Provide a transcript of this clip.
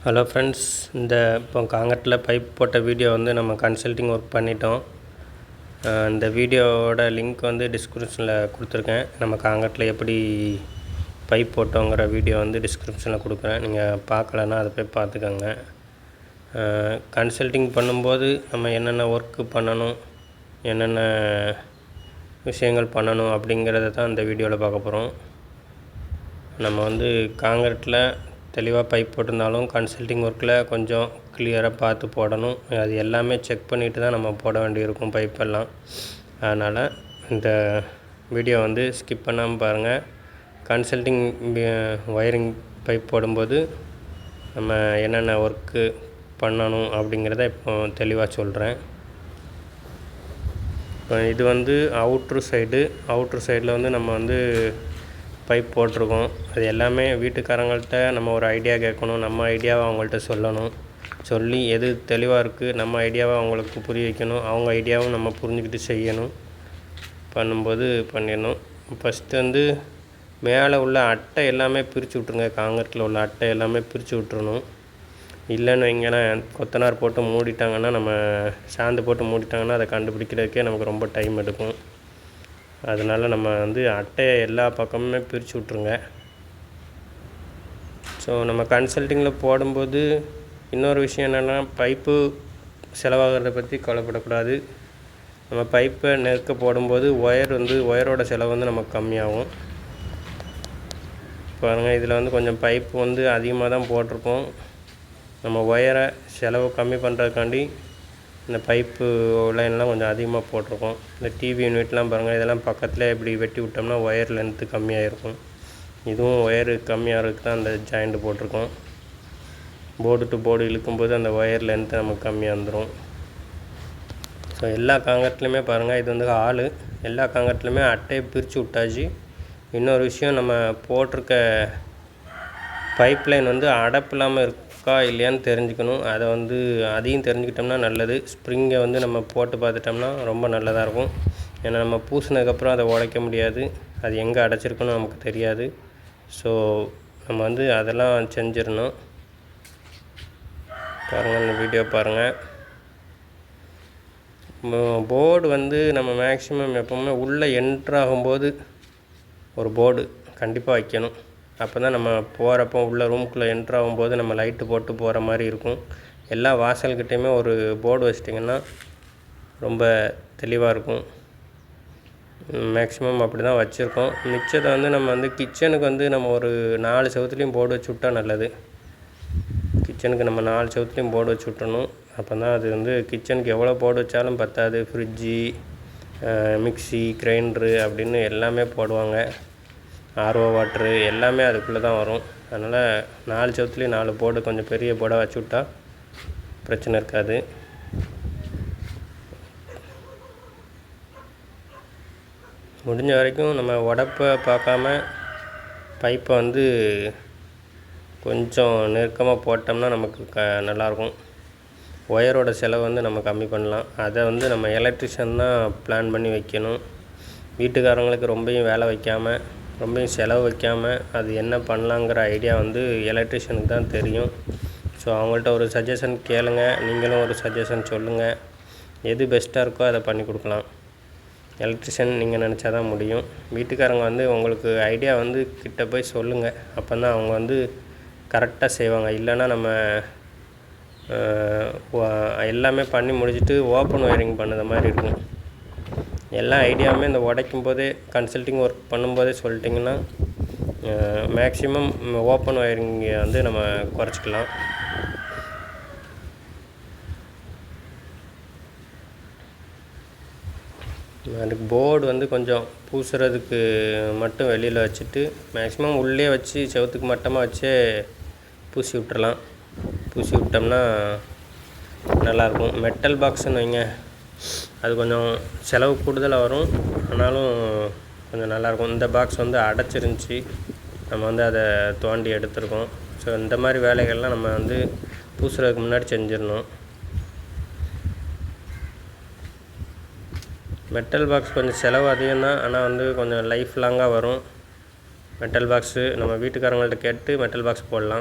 Hello friends, இப்போ காங்கிரீட்டில் pipe போட்ட video வந்து நம்ம கன்சல்டிங் ஒர்க் பண்ணிட்டோம். இந்த வீடியோவோட லிங்க் வந்து டிஸ்கிரிப்ஷனில் கொடுத்துருக்கேன். நம்ம காங்கிரீட்டில் எப்படி பைப் போட்டோங்கிற வீடியோ வந்து டிஸ்கிரிப்ஷனில் கொடுக்குறேன். நீங்கள் பார்க்கலன்னா அதை போய் பார்த்துக்கோங்க. கன்சல்டிங் பண்ணும்போது நம்ம என்னென்ன ஒர்க்கு பண்ணணும், என்னென்ன விஷயங்கள் பண்ணணும் அப்படிங்கிறத தான் இந்த வீடியோவில் பார்க்க போகிறோம். நம்ம வந்து காங்கிரீட்டில் தெளிவாக பைப் போட்டிருந்தாலும் கன்சல்டிங் ஒர்க்கில் கொஞ்சம் கிளியராக பார்த்து போடணும். அது எல்லாமே செக் பண்ணிவிட்டு தான் நம்ம போட வேண்டியிருக்கும் பைப்பெல்லாம். அதனால் இந்த வீடியோ வந்து ஸ்கிப் பண்ணாமல் பாருங்கள். கன்சல்டிங் ஒயரிங் பைப் போடும்போது நம்ம என்னென்ன ஒர்க்கு பண்ணணும் அப்படிங்கிறத இப்போ தெளிவாக சொல்கிறேன். இது வந்து அவுட்ரு சைடில் வந்து நம்ம வந்து பைப் போட்டிருக்கோம். அது எல்லாமே வீட்டுக்காரங்கள்ட்ட நம்ம ஒரு ஐடியா கேட்கணும். நம்ம ஐடியாவை அவங்கள்ட்ட சொல்லி எது தெளிவாக இருக்குது நம்ம ஐடியாவை அவங்களுக்கு புரிய வைக்கணும். அவங்க ஐடியாவும் நம்ம புரிஞ்சுக்கிட்டு செய்யணும். பண்ணும்போது பண்ணிடணும். ஃபஸ்ட்டு வந்து மேலே உள்ள அட்டை எல்லாமே பிரித்து விட்ருங்க. காங்கிரீட்டில் உள்ள அட்டை எல்லாமே பிரித்து விட்றணும். இல்லைன்னு வைங்களேன், கொத்தனார் போட்டு மூடிட்டாங்கன்னா, நம்ம சாந்து போட்டு மூடிட்டாங்கன்னா அதை கண்டுபிடிக்கிறதுக்கே நமக்கு ரொம்ப டைம் எடுக்கும். அதனால் நம்ம வந்து அட்டையை எல்லா பக்கமுமே பிரித்து விட்ருங்க. ஸோ நம்ம கன்சல்டிங்கில் போடும்போது இன்னொரு விஷயம் என்னென்னா, பைப்பு செலவாகிறத பற்றி கவலைப்படக்கூடாது. நம்ம பைப்பை நெருக்க போடும்போது ஒயரோட செலவு வந்து நமக்கு கம்மியாகும். பாருங்கள், இதில் வந்து கொஞ்சம் பைப்பு வந்து அதிகமாக தான் போட்டிருப்போம். நம்ம ஒயரை செலவு கம்மி பண்ணுறதுக்காண்டி இந்த பைப்பு லைன்லாம் கொஞ்சம் அதிகமாக போட்டிருக்கோம். இந்த டிவி யூனிட்லாம் பாருங்கள், இதெல்லாம் பக்கத்தில் இப்படி வெட்டி விட்டோம்னா ஒயர் லென்த்து கம்மியாக இருக்கும். இதுவும் ஒயரு கம்மியாக இருக்குது தான் அந்த ஜாயிண்ட்டு போட்டிருக்கோம். போர்டு டு போர்டு இழுக்கும்போது அந்த ஒயர் லென்த்து நமக்கு கம்மியாக வந்துடும். ஸோ எல்லா காங்கிரீட்லையுமே பாருங்கள், இது வந்து எல்லா காங்கிரீட்லையுமே அட்டையை பிரித்து விட்டாச்சு. இன்னொரு விஷயம், நம்ம போட்டிருக்க பைப் லைன் வந்து அடைப்பு இல்லாமல் இருக்கா இல்லையான்னு தெரிஞ்சுக்கணும். அதையும் தெரிஞ்சுக்கிட்டோம்னா நல்லது. ஸ்ப்ரிங்கை வந்து நம்ம போட்டு பார்த்துட்டோம்னா ரொம்ப நல்லதாக இருக்கும். ஏன்னா நம்ம பூசினதுக்கப்புறம் அதை உடைக்க முடியாது. அது எங்கே அடைச்சிருக்குன்னு நமக்கு தெரியாது. ஸோ நம்ம வந்து அதெல்லாம் செஞ்சிடணும். பாருங்கள், இந்த வீடியோ பாருங்கள். போர்டு வந்து நம்ம மேக்ஸிமம் எப்போவுமே உள்ளே என்ட்ராகும்போது ஒரு போர்டு கண்டிப்பாக வைக்கணும். அப்போ தான் நம்ம போகிறப்போ உள்ள ரூமுக்குள்ளே என்ட்ராகும்போது நம்ம லைட்டு போட்டு போகிற மாதிரி இருக்கும். எல்லா வாசல்கிட்டையுமே ஒரு போர்டு வச்சிட்டிங்கன்னா ரொம்ப தெளிவாக இருக்கும். மேக்ஸிமம் அப்படி தான் வச்சுருக்கோம். மிச்சத்தை வந்து நம்ம வந்து கிச்சனுக்கு வந்து நம்ம ஒரு 4 செவத்துலேயும் போர்டு வச்சு விட்டா நல்லது. கிச்சனுக்கு நம்ம 4 செவத்துலேயும் போர்டு வச்சு விட்டணும். அப்போ தான் அது வந்து கிச்சனுக்கு எவ்வளோ போர்டு வச்சாலும் பத்தாது. ஃப்ரிட்ஜி, மிக்சி, கிரைண்டரு அப்படின்னு எல்லாமே போடுவாங்க. ஆர்ஓ வாட்ரு எல்லாமே அதுக்குள்ளே தான் வரும். அதனால் 4 செவத்துலேயும் 4 போர்டு கொஞ்சம் பெரிய போர்டாக வச்சு விட்டா பிரச்சனை இருக்காது. முடிஞ்ச வரைக்கும் நம்ம உடப்பை பார்க்காம பைப்பை வந்து கொஞ்சம் நெருக்கமாக போட்டோம்னா நமக்கு நல்லாயிருக்கும். ஒயரோட செலவு வந்து நம்ம கம்மி பண்ணலாம். அதை வந்து நம்ம எலக்ட்ரிஷியன் தான் பிளான் பண்ணி வைக்கணும். வீட்டுக்காரங்களுக்கு ரொம்பவும் வேலை வைக்காமல், ரொம்பவும் செலவு வைக்காமல் அது என்ன பண்ணலாங்கிற ஐடியா வந்து எலக்ட்ரிஷியனுக்கு தான் தெரியும். ஸோ அவங்கள்ட்ட ஒரு சஜஷன் கேளுங்க. நீங்களும் ஒரு சஜஷன் சொல்லுங்கள். எது பெஸ்ட்டாக இருக்கோ அதை பண்ணி கொடுக்கலாம். எலக்ட்ரிஷியன் நீங்கள் நினச்சா தான் முடியும். வீட்டுக்காரங்க வந்து உங்களுக்கு ஐடியா வந்து கிட்ட போய் சொல்லுங்கள். அப்போ தான் அவங்க வந்து கரெக்டாக செய்வாங்க. இல்லைன்னா நம்ம எல்லாமே பண்ணி முடிச்சுட்டு ஓப்பன் ஒயரிங் பண்ணுற மாதிரி இருக்கும். எல்லா ஐடியாவுமே இந்த உடைக்கும் போதே கன்சல்டிங் ஒர்க் பண்ணும்போதே சொல்லிட்டிங்கன்னா மேக்ஸிமம் ஓப்பன் ஒயரிங்கை வந்து நம்ம குறைச்சிக்கலாம். அதுக்கு போர்டு வந்து கொஞ்சம் பூசுறதுக்கு மட்டும் வெளியில் வச்சுட்டு மேக்ஸிமம் உள்ளே வச்சு செவத்துக்கு மட்டமாக வச்சே பூசி விட்டுறலாம். பூசி விட்டோம்னா நல்லாயிருக்கும். மெட்டல் பாக்ஸுன்னு வைங்க, அது கொஞ்சம் செலவு கூடுதலாக வரும். ஆனாலும் கொஞ்சம் நல்லாயிருக்கும். இந்த பாக்ஸ் வந்து அடைச்சிருந்துச்சி, நம்ம வந்து அதை தோண்டி எடுத்துருக்கோம். ஸோ இந்த மாதிரி வேலைகள்லாம் நம்ம வந்து பூசுறதுக்கு முன்னாடி செஞ்சிடணும். மெட்டல் பாக்ஸ் கொஞ்சம் செலவு அதிகம்தான், ஆனால் வந்து கொஞ்சம் லைஃப் லாங்காக வரும். மெட்டல் பாக்ஸு நம்ம வீட்டுக்காரங்கள்ட்ட கேட்டு மெட்டல் பாக்ஸ் போடலாம்.